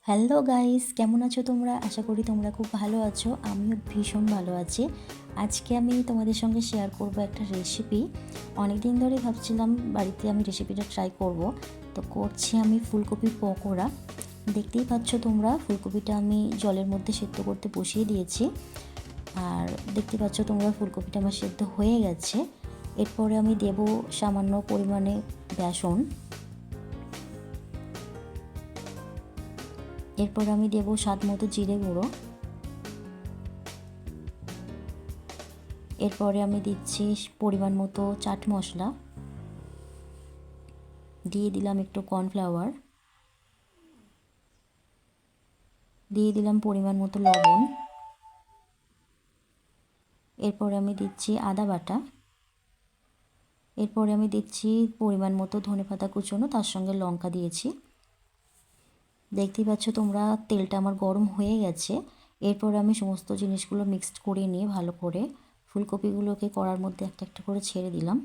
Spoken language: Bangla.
হ্যালো গাইস, কেমন আছো তোমরা? আশা করি তোমরা খুব ভালো আছো। আমিও ভীষণ ভালো আছি। আজকে আমি তোমাদের সঙ্গে শেয়ার করব একটা রেসিপি। অনেক দিন ধরেই ভাবছিলাম বাড়িতে আমি রেসিপিটা ট্রাই করব। তো করছি আমি ফুলকপির পকোড়া। দেখতেই পাচ্ছ তোমরা, ফুলকপিটা আমি জলের মধ্যে সেদ্ধ করতে বসিয়ে দিয়েছি। আর দেখতে পাচ্ছ তোমরা, ফুলকপিটা আমার সেদ্ধ হয়ে গেছে। এরপরে আমি দেব সামান্য পরিমাণে বেসন। এরপর আমি দেব স্বাদ মতো জিরে গুঁড়ো। এরপরে আমি দিচ্ছি পরিমাণ মতো চাট মশলা, দিয়ে দিলাম একটু কর্নফ্লাওয়ার, দিয়ে দিলাম পরিমাণ মতো লবণ। এরপরে আমি দিচ্ছি আদা বাটা। এরপরে আমি দিচ্ছি পরিমাণ মতো ধনেপাতা কুচোনো, তার সঙ্গে লঙ্কা দিয়েছি। দেখতেই পাচ্ছ তোমরা, তেলটা আমার গরম হয়ে গেছে। এরপর আমি সমস্ত জিনিসগুলো মিক্সড করে নিয়ে ভালো করে ফুলকপিগুলোকে কড়ার মধ্যে একটা একটা করে ছেড়ে দিলাম।